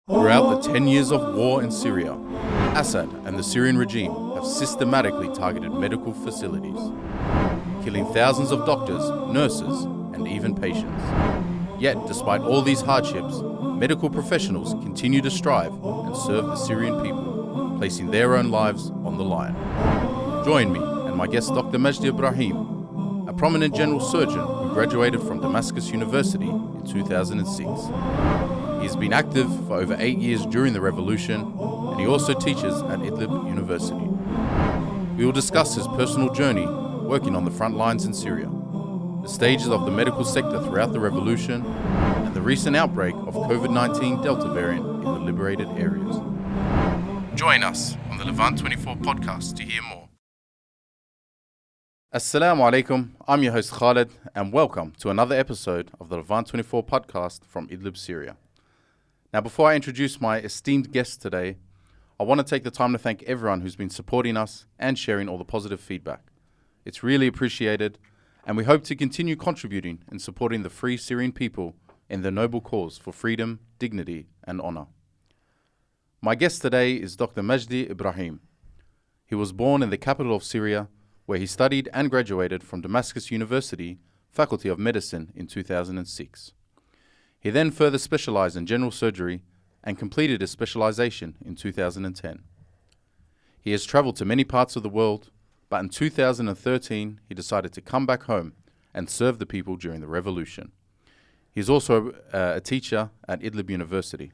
Throughout the 10 years of war in Syria, Assad and the Syrian regime have systematically targeted medical facilities, killing thousands of doctors, nurses, and even patients. Yet, despite all these hardships, medical professionals continue to strive and serve the Syrian people, placing their own lives on the line. Join me and my guest Dr. Majdi Ibrahim, a prominent general surgeon who graduated from Damascus University in 2006. He has been active for over 8 years during the revolution, and he also teaches at Idlib University. We will discuss his personal journey working on the front lines in Syria, the stages of the medical sector throughout the revolution, and the recent outbreak of COVID-19 Delta variant in the liberated areas. Join us on the Levant 24 podcast to hear more. Assalamu alaikum, I'm your host Khalid, and welcome to another episode of the Levant 24 podcast from Idlib, Syria. Now, before I introduce my esteemed guest today, I want to take the time to thank everyone who's been supporting us and sharing all the positive feedback. It's really appreciated, and we hope to continue contributing in supporting the free Syrian people in their noble cause for freedom, dignity, and honor. My guest today is Dr. Majdi Ibrahim. He was born in the capital of Syria, where he studied and graduated from Damascus University, Faculty of Medicine in 2006. He then further specialized in general surgery and completed his specialization in 2010. He has traveled to many parts of the world, but in 2013 he decided to come back home and serve the people during the revolution. He is also a teacher at Idlib University.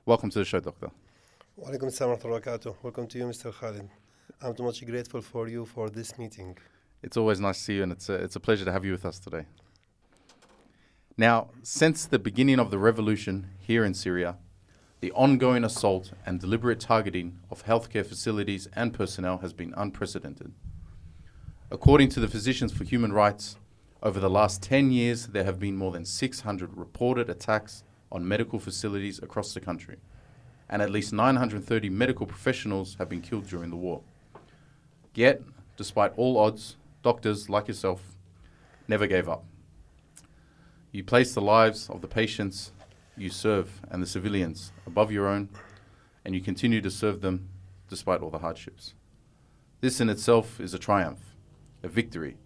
Welcome to the show, Doctor. Wa alaikum assalam wa rahmatullahi wa barakatuh. Welcome to you, Mr. Khalid. I'm too much grateful for you for this meeting. It's always nice to see you, and it's a pleasure to have you with us today. Now, since the beginning of the revolution here in Syria, the ongoing assault and deliberate targeting of healthcare facilities and personnel has been unprecedented. According to the Physicians for Human Rights, over the last 10 years, there have been more than 600 reported attacks on medical facilities across the country, and at least 930 medical professionals have been killed during the war. Yet, despite all odds, doctors like yourself never gave up. You place the lives of the patients you serve and the civilians above your own, and you continue to serve them despite all the hardships. This in itself is a triumph, a victory,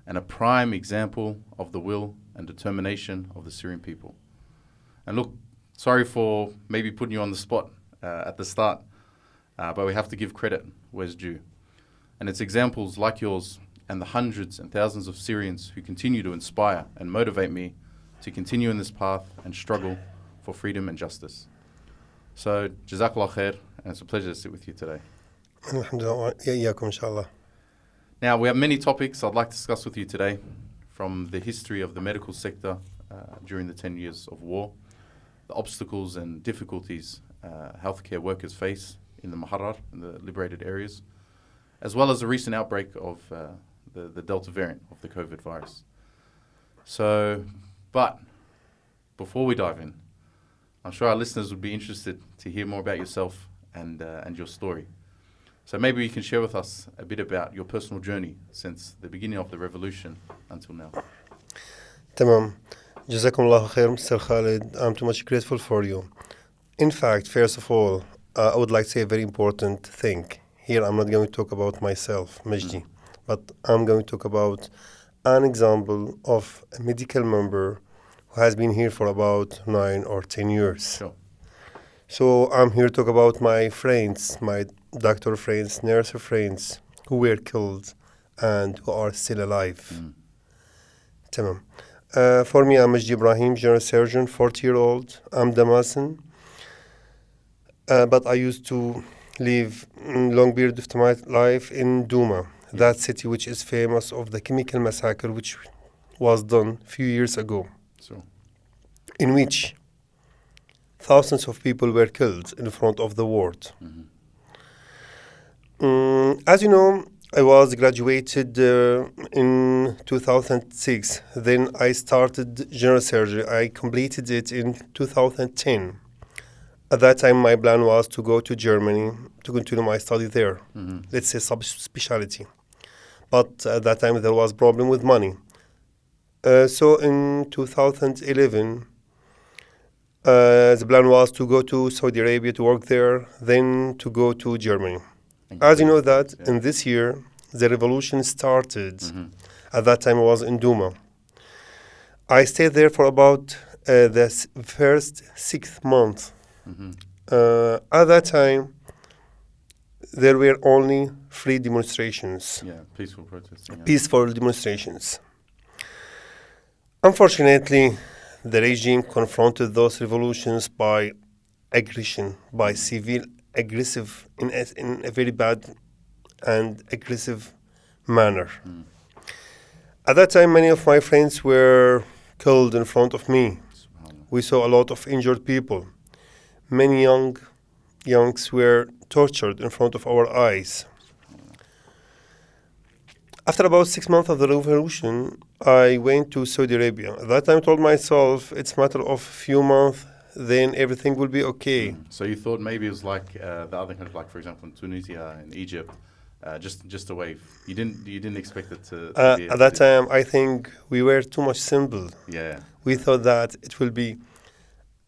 and a prime example of the will and determination of the Syrian people. And look, sorry for maybe putting you on the spot at the start, but we have to give credit where's due. And it's examples like yours and the hundreds and thousands of Syrians who continue to inspire and motivate me to continue in this path and struggle for freedom and justice. So, Jazakallah khair, and it's a pleasure to sit with you today. Alhamdulillah, iyaakum inshallah. Now, we have many topics I'd like to discuss with you today, from the history of the medical sector during the 10 years of war, the obstacles and difficulties healthcare workers face in the Muharrar, in the liberated areas, as well as the recent outbreak of the Delta variant of the COVID virus. But before we dive in, I'm sure our listeners would be interested to hear more about yourself and your story. So maybe you can share with us a bit about your personal journey since the beginning of the revolution until now. Tamam. Jazakumullah khair, Mr. Khalid. I'm too much grateful for you. In fact, first of all, I would like to say a very important thing. Here I'm not going to talk about myself, Majdi, but I'm going to talk about an example of a medical member who has been here for about 9 or 10 years. Sure. So I'm here to talk about my friends, my doctor friends, nurse friends who were killed and who are still alive. Tamam. For me, I'm Majdi Ibrahim, general surgeon, 40-year-old. I'm Damascus. But I used to live long period of my life in Douma, that city which is famous of the chemical massacre which was done a few years ago, in which thousands of people were killed in front of the world. As you know, I was graduated in 2006. Then I started general surgery. I completed it in 2010. At that time, my plan was to go to Germany to continue my study there. Let's say subspecialty. But at that time, there was problem with money. So in 2011, The plan was to go to Saudi Arabia to work there, then to go to Germany. And As you know complete that, it, yeah. in this year, the revolution started. Mhm. At that time, I was in Duma. I stayed there for about the first 6 months. Mhm. At that time, there were only free demonstrations, Yeah, peaceful protesting. Yeah. peaceful demonstrations. Unfortunately, the regime confronted those revolutions by aggression, by civil aggressive in a very bad and aggressive manner. Mm. At that time, many of my friends were killed in front of me. Subhanallah. We saw a lot of injured people. Many youngs were tortured in front of our eyes. After about 6 months of the revolution, I went to Saudi Arabia. At that time, I told myself it's a matter of few months, then everything will be okay. So you thought maybe it was like the other countries, like for example in Tunisia and Egypt, just a wave. You didn't expect it to be At that time, I think we were too much simple. Yeah. We thought that it will be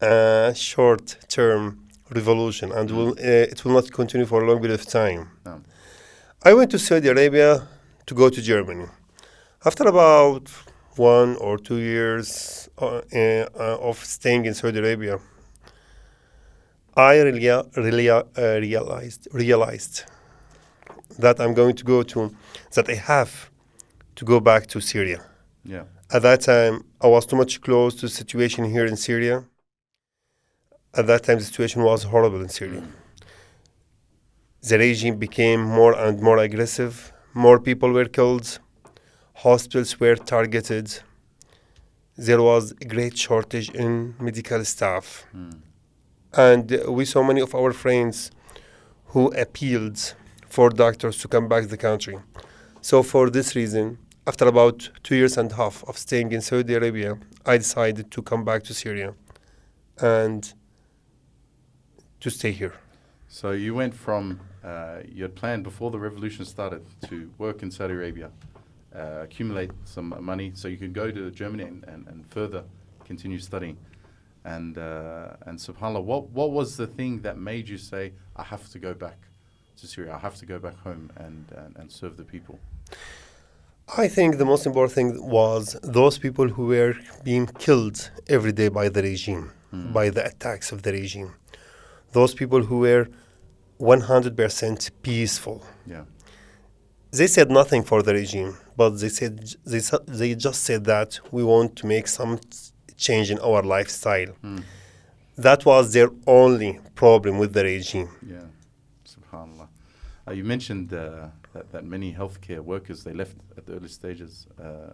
a short-term revolution and it will not continue for a long period of time. No. I went to Saudi Arabia to go to Germany. After about 1 or 2 years of staying in Saudi Arabia, I realized that I'm going to go to, that I have to go back to Syria. Yeah. At that time, I was too much close to the situation here in Syria. At that time, the situation was horrible in Syria. The regime became more and more aggressive. More people were killed. Hospitals were targeted. There was a great shortage in medical staff. And we saw many of our friends who appealed for doctors to come back to the country. So for this reason, after about 2.5 years of staying in Saudi Arabia, I decided to come back to Syria and to stay here. So you went from you had planned before the revolution started to work in Saudi Arabia, accumulate some money so you could go to Germany and further continue studying. And subhanAllah, what was the thing that made you say, I have to go back to Syria, I have to go back home and serve the people? I think the most important thing was those people who were being killed every day by the regime, by the attacks of the regime. Those people who were 100% peaceful. Yeah. They said nothing for the regime, but they just said that we want to make some change in our lifestyle. That was their only problem with the regime. Yeah, subhanAllah. You mentioned that many healthcare workers, they left at the early stages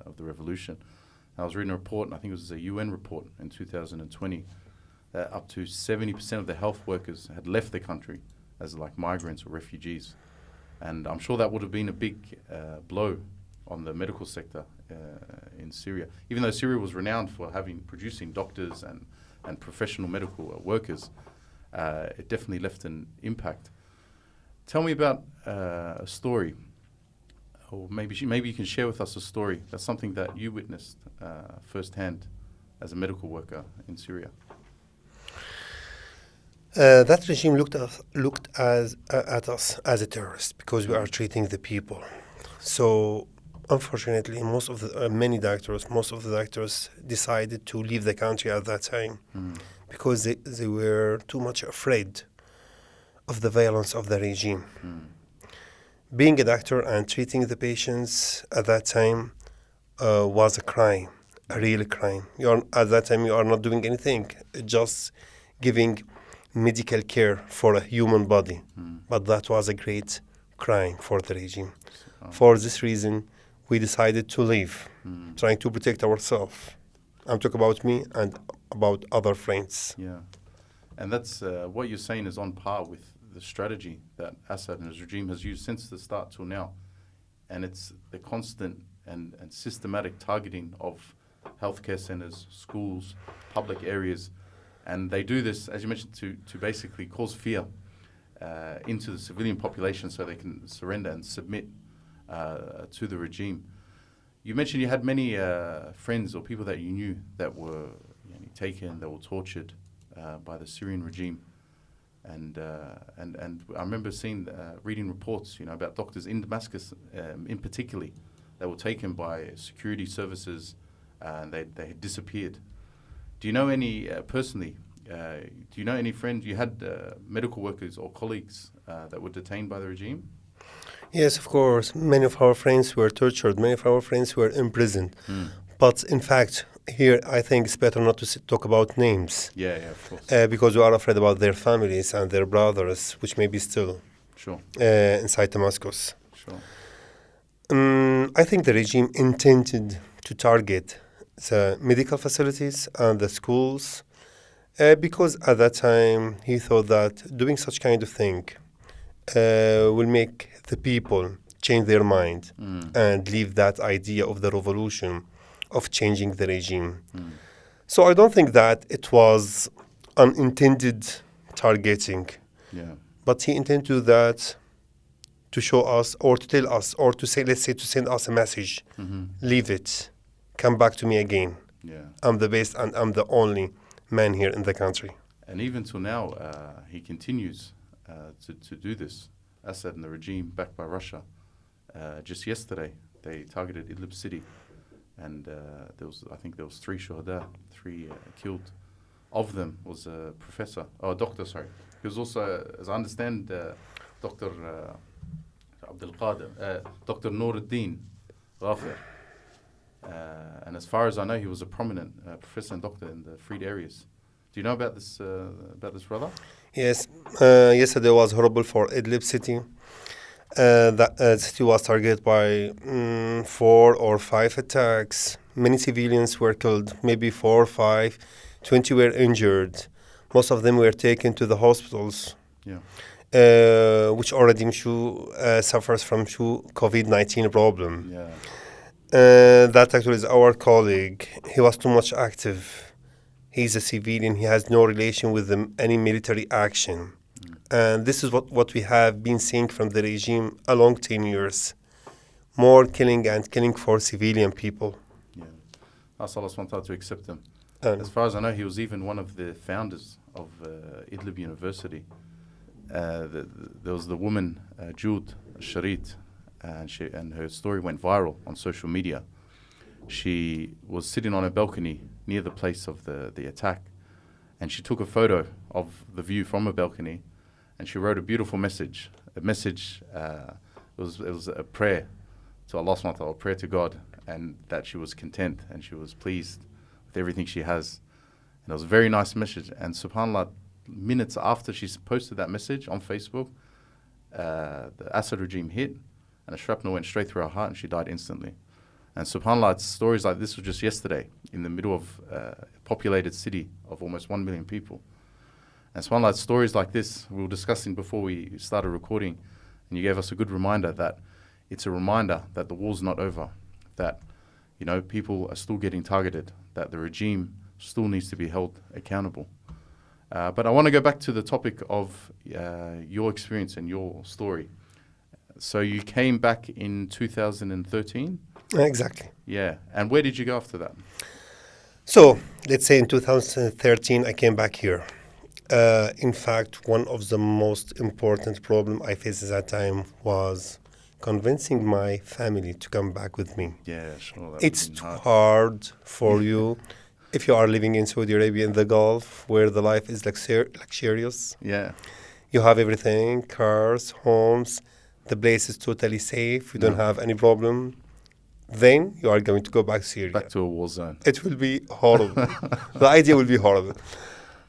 of the revolution. I was reading a report, and I think it was a UN report in 2020, that up to 70% of the health workers had left the country as like migrants or refugees. And I'm sure that would have been a big blow on the medical sector in Syria. Even though Syria was renowned for producing doctors and professional medical workers, it definitely left an impact. Tell me about a story, or maybe you can share with us a story. That's something that you witnessed firsthand as a medical worker in Syria. That regime looked at us as a terrorist because we are treating the people. So, unfortunately, most of the doctors decided to leave the country at that time because they were too much afraid of the violence of the regime. Being a doctor and treating the patients at that time was a crime, a real crime. At that time, you are not doing anything, just giving medical care for a human body. But that was a great crime for the regime. For this reason, we decided to leave, trying to protect ourselves. I'm talking about me and about other friends. Yeah, and that's what you're saying is on par with the strategy that Assad and his regime has used since the start till now. And it's the constant and systematic targeting of healthcare centers, schools, public areas. And they do this, as you mentioned, to basically cause fear into the civilian population so they can surrender and submit to the regime. You mentioned you had many friends or people that you knew that were taken, that were tortured by the Syrian regime. And I remember reading reports, about doctors in Damascus, in particular, that were taken by security services, and they had disappeared. Do you know any personally? Do you know any friends? You had medical workers or colleagues that were detained by the regime? Yes, of course. Many of our friends were tortured. Many of our friends were imprisoned. But in fact, here I think it's better not to talk about names. Yeah, of course. Because we are afraid about their families and their brothers, which may be still inside Damascus. Sure. I think the regime intended to target the medical facilities and the schools because at that time he thought that doing such kind of thing will make the people change their mind and leave that idea of the revolution, of changing the regime. So I don't think that it was unintended targeting, but he intended to do that to show us or to tell us or to say, let's say, to send us a message. Leave it. Come back to me again. I'm the best and I'm the only man here in the country. And even till now, he continues to do this. Assad and the regime, backed by Russia. Just yesterday, they targeted Idlib city, and I think there was 3 shuhada, 3 killed. Of them was a doctor. He was also, as I understand, Dr. Abdul Qadir, Dr. Nuruddin Ghafir. And as far as I know, he was a prominent professor and doctor in the freed areas. Do you know about this brother? Yes. Yesterday was horrible for Idlib city. That city was targeted by 4 or 5 attacks. Many civilians were killed, maybe 4 or 5. 20 were injured. Most of them were taken to the hospitals, which already suffers from COVID-19 problem. That actually is our colleague. He was too much active. He's a civilian. He has no relation with any military action. And this is what we have been seeing from the regime along 10 years. More killing and killing for civilian people. Ask Allah SWT to accept him. As far as I know, he was even one of the founders of Idlib University. There was the woman, Jude Sharit, and her story went viral on social media. She was sitting on a balcony near the place of the attack, and she took a photo of the view from a balcony, and she wrote a beautiful message. It was a prayer to Allah SWT, a prayer to God, and that she was content and she was pleased with everything she has. And it was a very nice message. And subhanAllah, minutes after she posted that message on Facebook, the Assad regime hit, and a shrapnel went straight through her heart, and she died instantly. And subhanAllah, it's stories like this were just yesterday in the middle of a populated city of almost 1 million people. And subhanAllah, it's stories like this we were discussing before we started recording, and you gave us a good reminder that it's a reminder that the war's not over, that people are still getting targeted, that the regime still needs to be held accountable. But I want to go back to the topic of your experience and your story. So you came back in 2013? Exactly. Yeah. And where did you go after that? So, let's say in 2013, I came back here. In fact, one of the most important problems I faced at that time was convincing my family to come back with me. Yeah, sure. It's too hard for you if you are living in Saudi Arabia in the Gulf, where the life is luxurious. Yeah. You have everything, cars, homes. The place is totally safe. You don't have any problem. Then you are going to go back to Syria. Back to a war zone. It will be horrible. The idea will be horrible.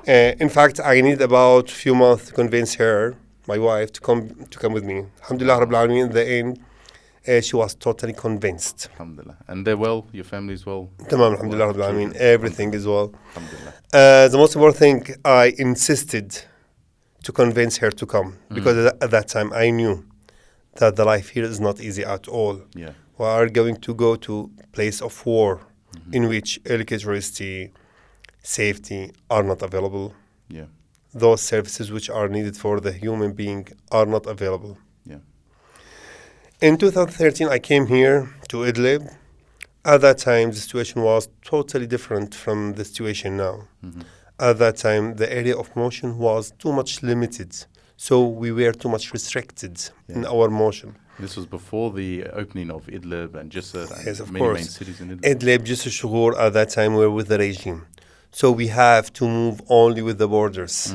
In fact, I need about a few months to convince her, my wife, to come with me. Alhamdulillah Rabbil Alameen, in the end, she was totally convinced. Alhamdulillah. And they're well? Your family's well? Tamam, Alhamdulillah Rabbil Alameen. Everything is well. Alhamdulillah. The most important thing, I insisted to convince her to come. Because at that time, I knew that the life here is not easy at all. Yeah. We are going to go to place of war in which electricity, safety are not available. Yeah. Those services which are needed for the human being are not available. Yeah. In 2013, I came here to Idlib. At that time, the situation was totally different from the situation now. at that time, the area of motion was too much limited. So we were too much restricted in Yeah. our motion. This was before the opening of Idlib and Jisr and Yes, of many main course. cities in Idlib. Idlib, just Shughur at that time were with the regime. So we have to move only with the borders.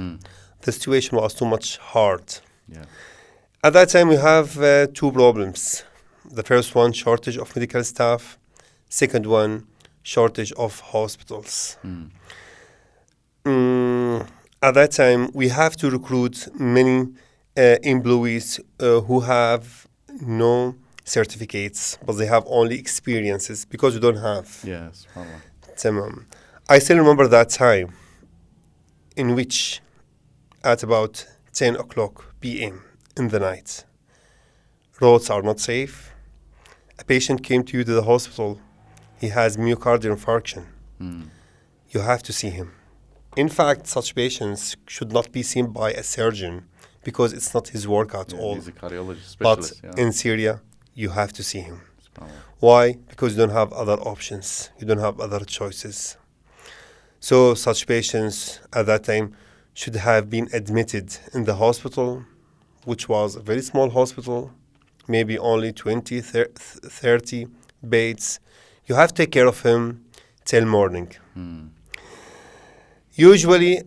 The situation was too much hard. Yeah. At that time, we have two problems. The first one, shortage of medical staff. Second one, shortage of hospitals. At that time, we have to recruit many employees who have no certificates, but they have only experiences because we don't have. Yes. Tamam. I still remember that time in which at about 10 o'clock p.m. in the night, roads are not safe. A patient came to you to the hospital. He has myocardial infarction. You have to see him. In fact, such patients should not be seen by a surgeon because it's not his work at all. He's a cardiologist But specialist. in Syria, you have to see him. Why? Because you don't have other options. You don't have other choices. So such patients at that time should have been admitted in the hospital, which was a very small hospital, maybe only 20, 30 beds. You have to take care of him till morning. Usually,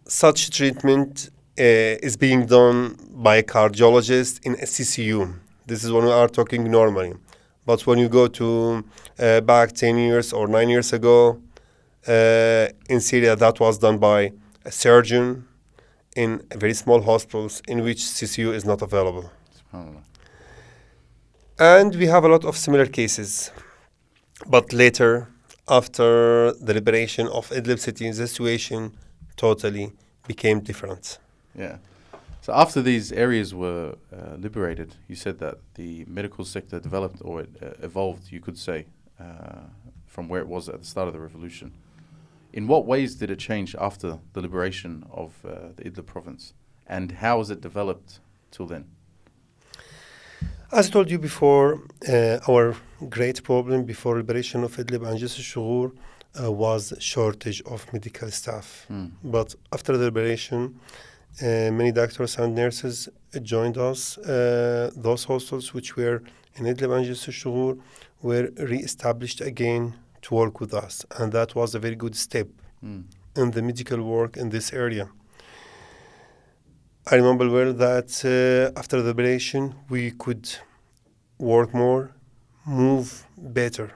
such treatment is being done by a cardiologist in a CCU. This is when we are talking normally. But when you go to back 10 years or 9 years ago, in Syria, that was done by a surgeon in very small hospitals in which CCU is not available. And we have a lot of similar cases. But later, after the liberation of Idlib city, the situation totally became different. Yeah. So after these areas were liberated, you said that the medical sector developed or evolved, you could say, from where it was at the start of the revolution. In what ways did it change after the liberation of the Idlib province? And how has it developed till then? As I told you before, our great problem before liberation of Idlib and Jisr Shughur was shortage of medical staff. But after the liberation, many doctors and nurses joined us. Those hostels which were in Idlib and Jisr Shughur were re-established again to work with us. And that was a very good step in the medical work in this area. I remember well that after the liberation, we could work more, move better.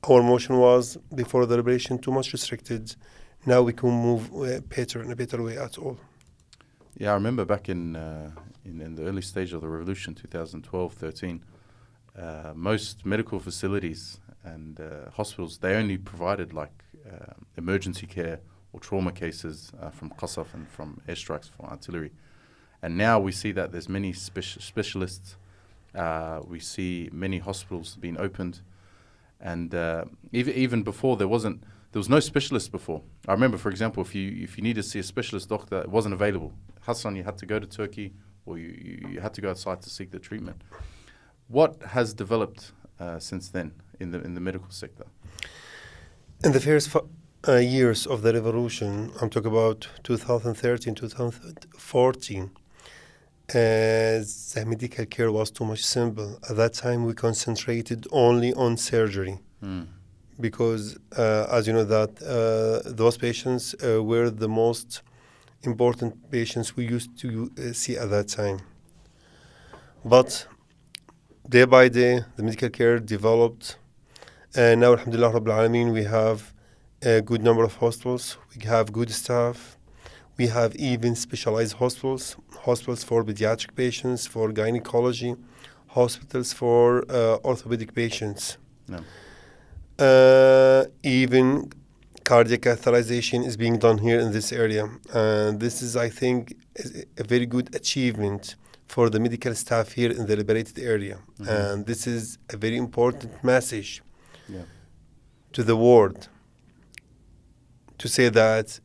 Our motion was, before the liberation, too much restricted. Now we can move better, in a better way at all. Yeah, I remember back in the early stage of the revolution, 2012-13, most medical facilities and hospitals, they only provided emergency care or trauma cases from Qasaf and from airstrikes from artillery. And now we see that there's many specialists. We see many hospitals being opened. And even before, there was no specialist before. I remember, for example, if you needed to see a specialist doctor, it wasn't available. Hassan, you had to go to Turkey, or you had to go outside to seek the treatment. What has developed since then in the medical sector? In the first years of the revolution, I'm talking about 2013, 2014, the medical care was too much simple. At that time, we concentrated only on surgery because, as you know, that those patients were the most important patients we used to see at that time. But day by day, the medical care developed. Now, alhamdulillah, Rabbil Alameen, we have a good number of hospitals. We have good staff. We have even specialized hospitals for pediatric patients, for gynecology, hospitals for orthopedic patients. Even cardiac catheterization is being done here in this area. And this is, I think, a very good achievement for the medical staff here in the liberated area. And this is a very important message to the world to say that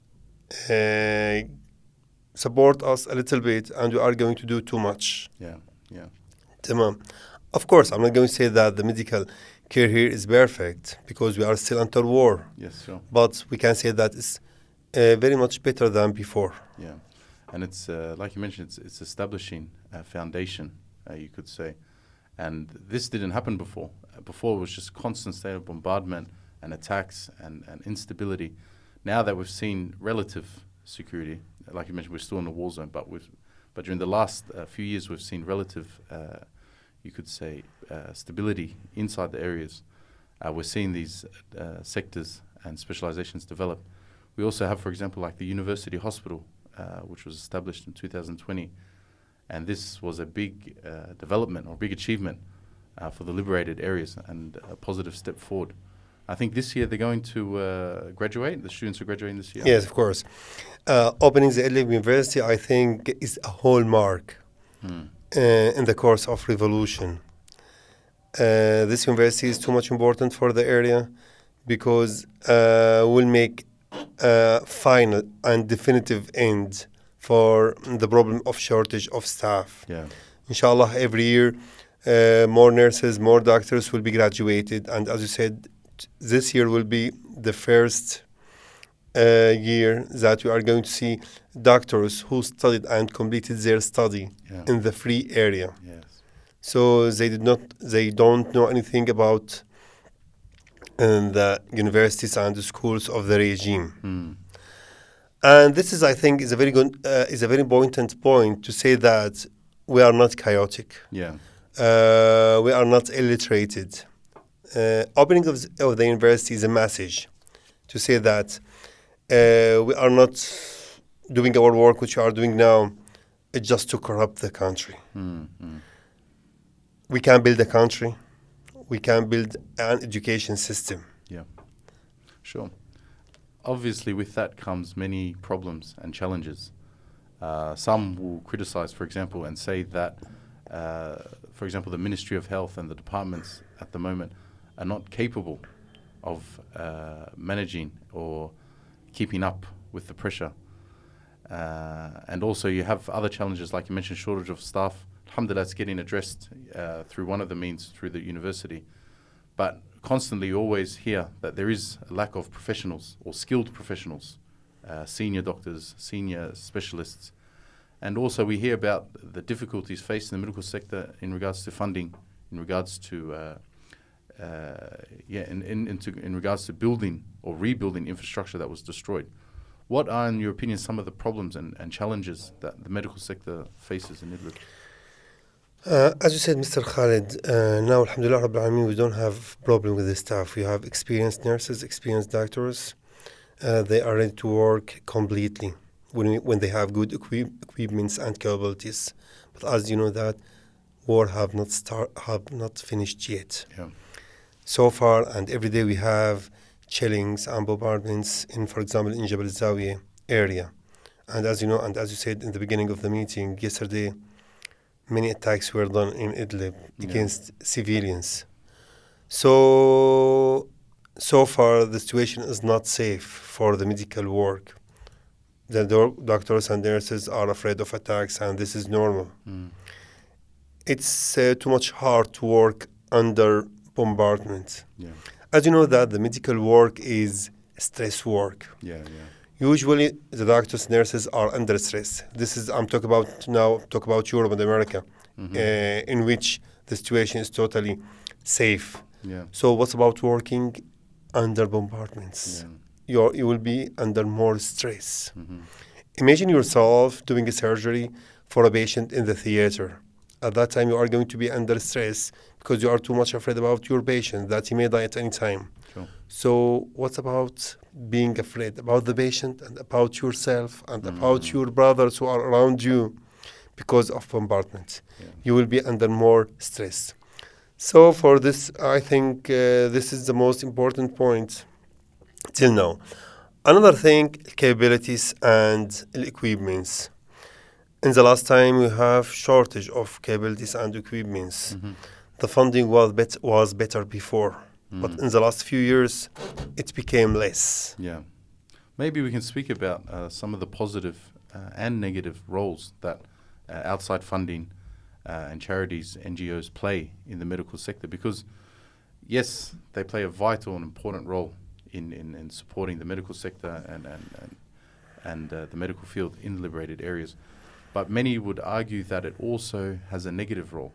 support us a little bit and we are going to do too much. Tamam. Of course, I'm not going to say that the medical care here is perfect because we are still under war. Yes, sure. But we can say that it's very much better than before. Yeah, and it's like you mentioned, it's establishing a foundation, you could say, and this didn't happen before. Before it was just constant state of bombardment and attacks and instability. Now that we've seen relative security, like you mentioned, we're still in a war zone, but during the last few years we've seen relative, you could say, stability inside the areas. We're seeing these sectors and specializations develop. We also have, for example, like the University Hospital, which was established in 2020. And this was a big development or big achievement for the liberated areas and a positive step forward. I think this year they're going to graduate. The students are graduating this year. Yes, of course. Opening the Idlib University, I think, is a hallmark in the course of revolution. This university is too much important for the area because will make a final and definitive end for the problem of shortage of staff. Yeah. Inshallah, every year more nurses, more doctors will be graduated. And as you said, this year will be the first year that we are going to see doctors who studied and completed their study in the free area. Yes. So they don't know anything about the universities and the schools of the regime. And this is, I think, is a very good, is a very important point to say that we are not chaotic. Yeah. We are not illiterated. Opening of the university is a message to say that we are not doing our work, which we are doing now, just to corrupt the country. We can build a country. We can build an education system. Yeah, sure. Obviously, with that comes many problems and challenges. Some will criticize, for example, and say that, for example, the Ministry of Health and the departments at the moment are not capable of managing or keeping up with the pressure. And also you have other challenges, like you mentioned, shortage of staff. Alhamdulillah, it's getting addressed through one of the means, through the university. But constantly you always hear that there is a lack of professionals or skilled professionals, senior doctors, senior specialists. And also we hear about the difficulties faced in the medical sector in regards to funding, in regards to in regards to building or rebuilding infrastructure that was destroyed. What are, in your opinion, some of the problems and challenges that the medical sector faces in Idlib? As you said, Mr. Khalid, now, alhamdulillah, Rabbil Alameen, we don't have problem with the staff. We have experienced nurses, experienced doctors. They are ready to work completely when they have good equipments and capabilities. But as you know, that war have not finished yet. Yeah. So far, and every day we have killings and bombardments in, for example, in Jabal Zawiya area. And as you know, and as you said in the beginning of the meeting yesterday, many attacks were done in Idlib against civilians. So far, the situation is not safe for the medical work. The doctors and nurses are afraid of attacks, and this is normal. It's too much hard to work under bombardment. Yeah. As you know that the medical work is stress work. Yeah. Usually the doctors, nurses are under stress. I'm talking about Europe and America, in which the situation is totally safe. Yeah. So what's about working under bombardments? Yeah. You will be under more stress. Imagine yourself doing a surgery for a patient in the theater. At that time, you are going to be under stress because you are too much afraid about your patient, that he may die at any time. Sure. So what's about being afraid about the patient and about yourself and about your brothers who are around you because of bombardment? Yeah. You will be under more stress. So for this, I think this is the most important point till now. Another thing, capabilities and equipments. In the last time, we have shortage of capabilities and equipments. The funding was better before, but in the last few years, it became less. Yeah. Maybe we can speak about some of the positive and negative roles that outside funding and charities, NGOs play in the medical sector, because yes, they play a vital and important role in supporting the medical sector and and the medical field in the liberated areas. But many would argue that it also has a negative role.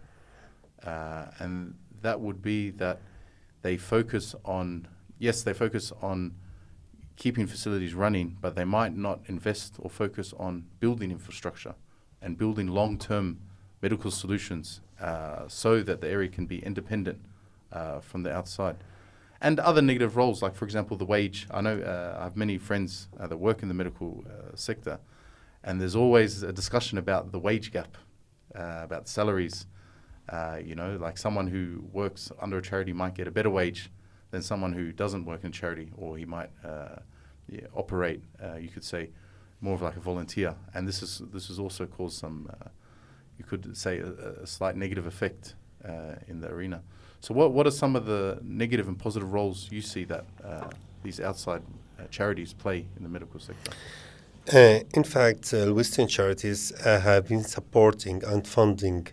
And that would be that they focus on keeping facilities running, but they might not invest or focus on building infrastructure and building long-term medical solutions so that the area can be independent from the outside. And other negative roles, like, for example, the wage. I know I have many friends that work in the medical sector, and there's always a discussion about the wage gap, about salaries. Like someone who works under a charity might get a better wage than someone who doesn't work in charity, or he might operate, you could say, more of like a volunteer. And this has also caused some, you could say, a slight negative effect in the arena. So what are some of the negative and positive roles you see that these outside charities play in the medical sector? In fact, Western charities have been supporting and funding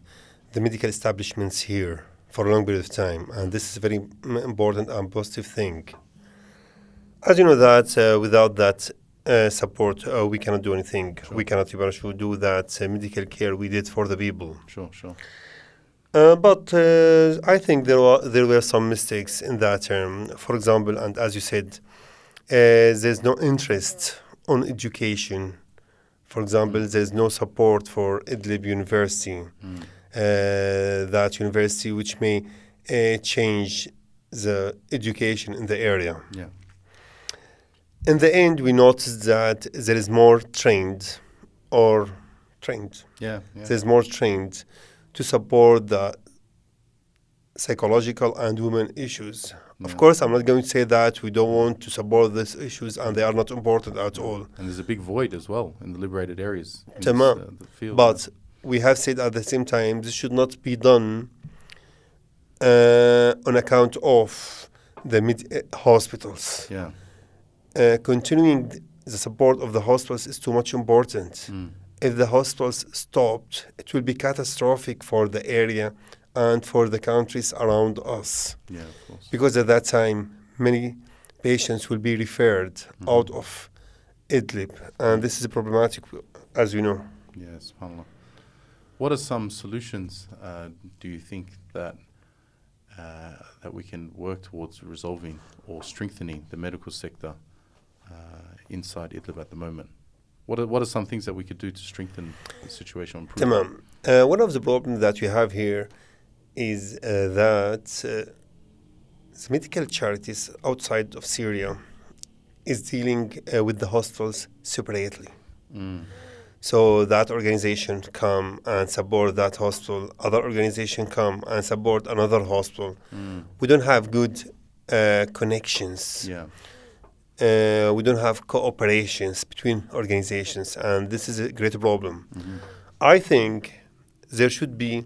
the medical establishments here for a long period of time, and this is a very important and positive thing. As you know that without that support, we cannot do anything. Sure. We cannot even do that medical care we did for the people. Sure. But I think there were some mistakes in that term. For example, and as you said, there's no interest on education. For example, there's no support for Idlib University. That university which may change the education in the area. Yeah. In the end, we noticed that there is more trained. Yeah. There's more trained to support the psychological and women issues. Yeah. Of course, I'm not going to say that we don't want to support these issues and they are not important at all. And there's a big void as well in the liberated areas. In Tamam. the field. But we have said at the same time this should not be done on account of the hospitals. Yeah. Continuing the support of the hospitals is too much important. If the hospitals stopped, it will be catastrophic for the area and for the countries around us. Yeah, of course. Because at that time, many patients will be referred out of Idlib. And this is problematic, as you know. Yes, subhanAllah. What are some solutions do you think that we can work towards resolving or strengthening the medical sector inside Idlib at the moment? What are some things that we could do to strengthen the situation? Tamam. One of the problems that we have here is that the medical charities outside of Syria is dealing with the hospitals separately. So that organization come and support that hospital. Other organization come and support another hospital. We don't have good connections. Yeah. We don't have cooperations between organizations, and this is a great problem. I think there should be,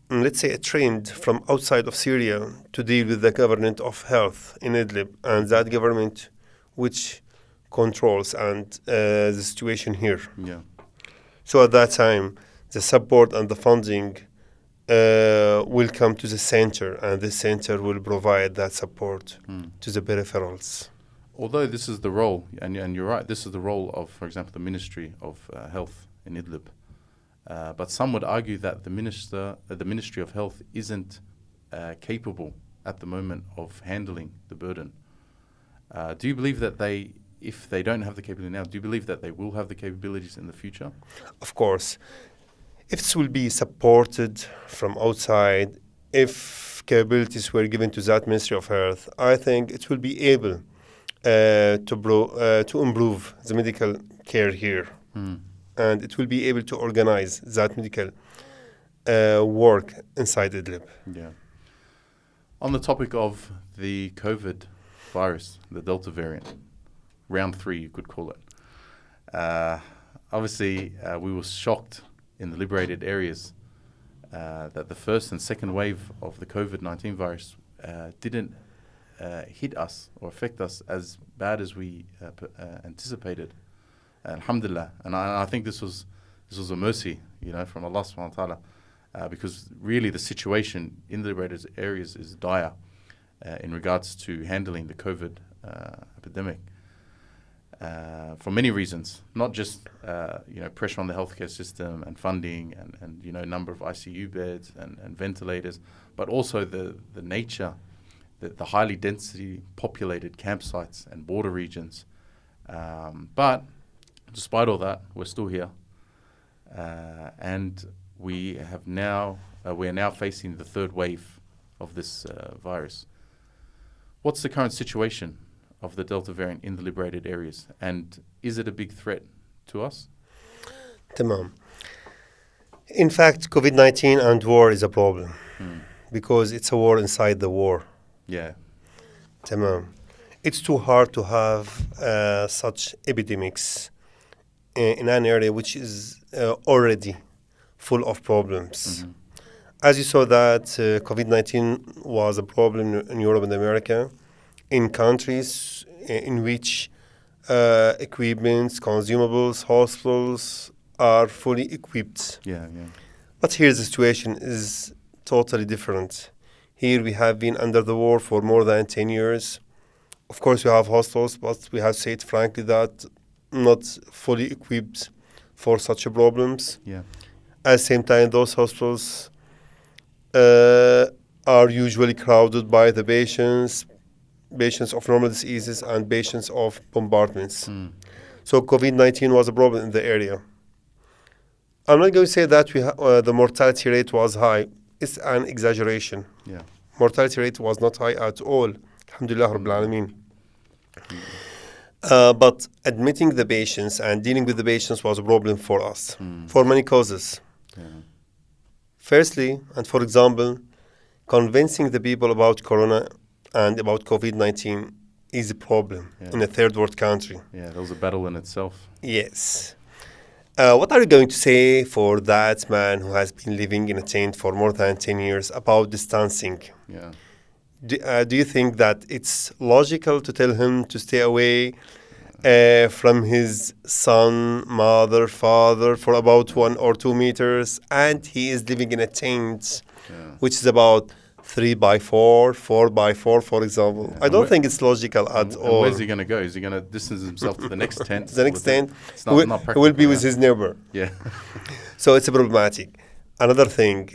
let's say, a trend from outside of Syria to deal with the government of health in Idlib, and that government which controls and the situation here. Yeah. So at that time, the support and the funding will come to the center, and the center will provide that support to the peripherals. Although this is the role, and you're right, this is the role of, for example, the Ministry of Health in Idlib. But some would argue that the Ministry of Health isn't capable at the moment of handling the burden. Do you believe that if they don't have the capability now, do you believe that they will have the capabilities in the future? Of course. If this will be supported from outside, if capabilities were given to that Ministry of Health, I think it will be able to improve the medical care here. And it will be able to organize that medical work inside Idlib. Yeah. On the topic of the COVID virus, the Delta variant, round 3 you could call it. Obviously, we were shocked in the liberated areas that the first and second wave of the COVID-19 virus didn't hit us or affect us as bad as we anticipated. Alhamdulillah. And I think this was a mercy, from Allah subhanahu wa ta'ala, because really the situation in the liberated areas is dire in regards to handling the COVID epidemic. for many reasons, not just pressure on the healthcare system and funding and number of ICU beds and ventilators, but also the nature, the highly density populated campsites and border regions. But despite all that, we're still here, and we are now facing the third wave of this virus. What's the current situation of the Delta variant in the liberated areas, and is it a big threat to us? Tamam. In fact, COVID-19 and war is a problem because it's a war inside the war. Yeah. Tamam. It's too hard to have such epidemics in an area which is already full of problems. Mm-hmm. As you saw that COVID-19 was a problem in Europe and America, in countries in which equipments, consumables, hospitals are fully equipped. Yeah. But here the situation is totally different. Here we have been under the war for more than 10 years. Of course we have hospitals, but we have said frankly that not fully equipped for such problems. Yeah. At the same time, those hospitals are usually crowded by the patients of normal diseases and patients of bombardments. So COVID-19 was a problem in the area. I'm not going to say that the mortality rate was high. It's an exaggeration. Yeah. Mortality rate was not high at all. Alhamdulillah Rabbil Alameen. But admitting the patients and dealing with the patients was a problem for us for many causes. Yeah. Firstly, and for example, convincing the people about corona and about COVID-19 is a problem in a third world country. Yeah, that was a battle in itself. Yes. What are you going to say for that man who has been living in a tent for more than 10 years about distancing? Yeah. Do you think that it's logical to tell him to stay away from his son, mother, father for about 1 or 2 meters, and he is living in a tent which is about 3x4, 4x4, for example? I don't think it's logical at all. Where's he going to go? Is he going to distance himself to the next tent? The next tent, It's he not will be practical, with his neighbor. Yeah. So it's problematic. Another thing,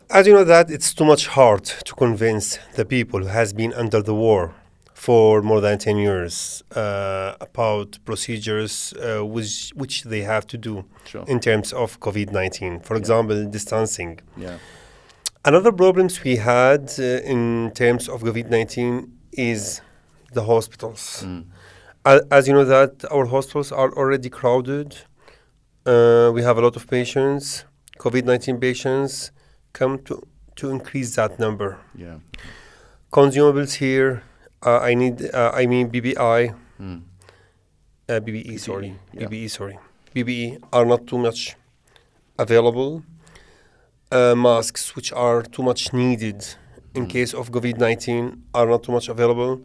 as you know that it's too much hard to convince the people who has been under the war for more than 10 years about procedures which they have to do in terms of COVID-19. For example, distancing. Yeah. Another problems we had in terms of COVID-19 is the hospitals. As you know that our hospitals are already crowded. We have a lot of patients. COVID-19 patients come to increase that number. Yeah. Consumables here, BBI, BBE are not too much available. Masks, which are too much needed in case of COVID-19, are not too much available.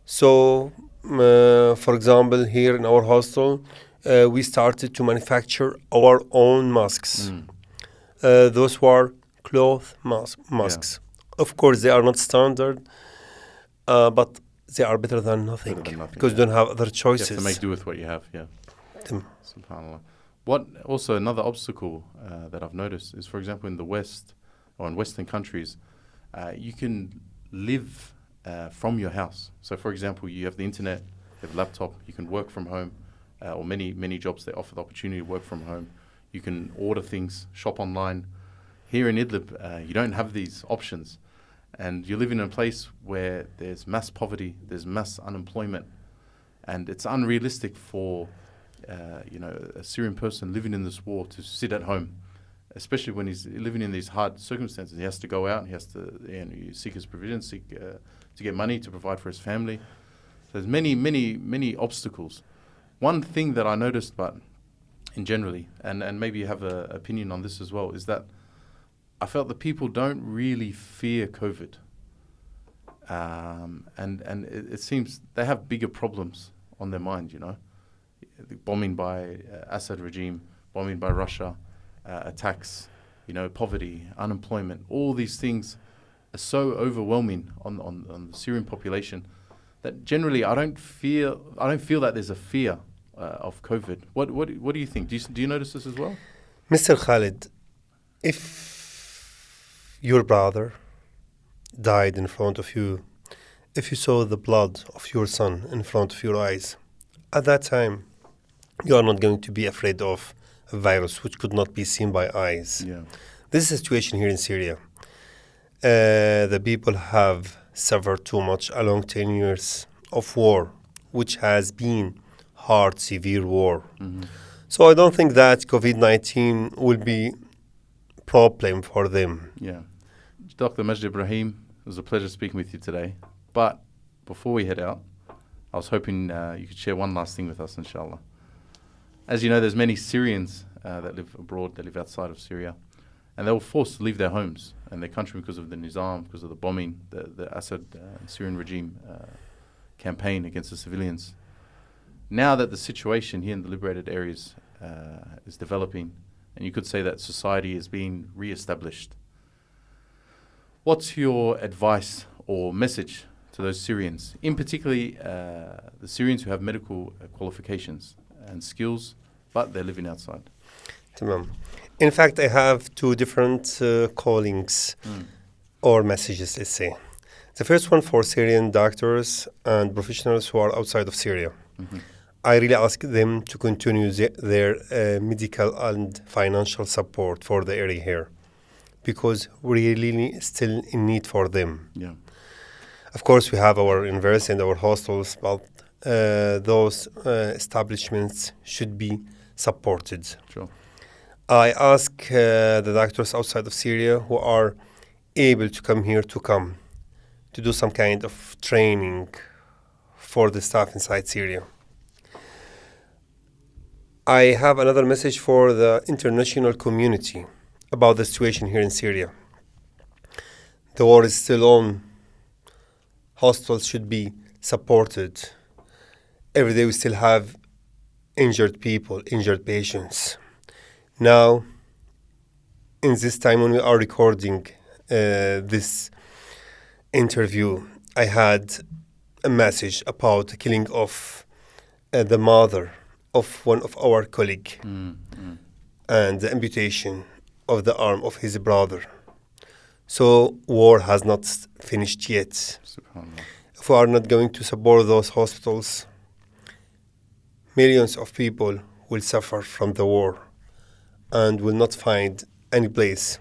So, for example, here in our hostel, we started to manufacture our own masks. Those were cloth masks. Of course, they are not standard, but they are better than nothing, because you don't have other choices. You have to make do with what you have, SubhanAllah. What also another obstacle that I've noticed is, for example, in the West or in Western countries, you can live from your house. So, for example, you have the internet, you have a laptop, you can work from home, or many jobs they offer the opportunity to work from home. You can order things, shop online. Here in Idlib, you don't have these options, and you live in a place where there's mass poverty, there's mass unemployment, and it's unrealistic for a Syrian person living in this war to sit at home, especially when he's living in these hard circumstances. He has to go out, he has to seek his provision, to get money to provide for his family. So there's many obstacles. One thing that I noticed, but in generally, and maybe you have an opinion on this as well, is that I felt that people don't really fear COVID. And it seems they have bigger problems on their mind, The bombing by Assad regime, bombing by Russia, attacks, poverty, unemployment. All these things are so overwhelming on the Syrian population that generally I don't feel that there's a fear of COVID. What do you think? Do you notice this as well? Mr. Khalid, if your brother died in front of you, if you saw the blood of your son in front of your eyes, at that time, you are not going to be afraid of a virus which could not be seen by eyes. Yeah. This is a situation here in Syria. The people have suffered too much along 10 years of war, which has been hard, severe war. Mm-hmm. So I don't think that COVID-19 will be a problem for them. Yeah. Dr. Majdi Ibrahim, it was a pleasure speaking with you today. But before we head out, I was hoping you could share one last thing with us, inshallah. As you know, there's many Syrians that live abroad, that live outside of Syria, and they were forced to leave their homes and their country because of the Nizam, because of the bombing, the Assad Syrian regime campaign against the civilians. Now that the situation here in the liberated areas is developing, and you could say that society is being re-established, what's your advice or message to those Syrians, in particularly the Syrians who have medical qualifications and skills, but they're living outside? Tamam. In fact, I have two different callings or messages, let's say. The first one for Syrian doctors and professionals who are outside of Syria. Mm-hmm. I really ask them to continue their medical and financial support for the area here, because we're really still in need for them. Yeah. Of course, we have our university and our hostels, but those establishments should be supported. Sure. I ask the doctors outside of Syria who are able to come here to do some kind of training for the staff inside Syria. I have another message for the international community about the situation here in Syria. The war is still on. Hospitals should be supported. Every day we still have injured people, injured patients. Now, in this time when we are recording this interview, I had a message about the killing of the mother of one of our colleagues and the amputation of the arm of his brother. So war has not finished yet. SubhanAllah. If we are not going to support those hospitals, millions of people will suffer from the war and will not find any place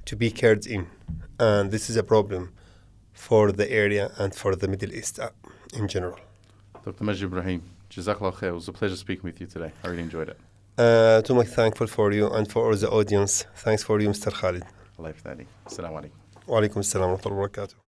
to be cared in. And this is a problem for the area and for the Middle East in general. Dr. Majdi Ibrahim, Jazakallah khair. It was a pleasure speaking with you today. I really enjoyed it. Too much thankful for you and for all the audience. Thanks for you, Mr. Khalid. Allah yafdali. Assalamu alaikum. Wa alaikum assalam wa rahmatullahi wa barakatuh.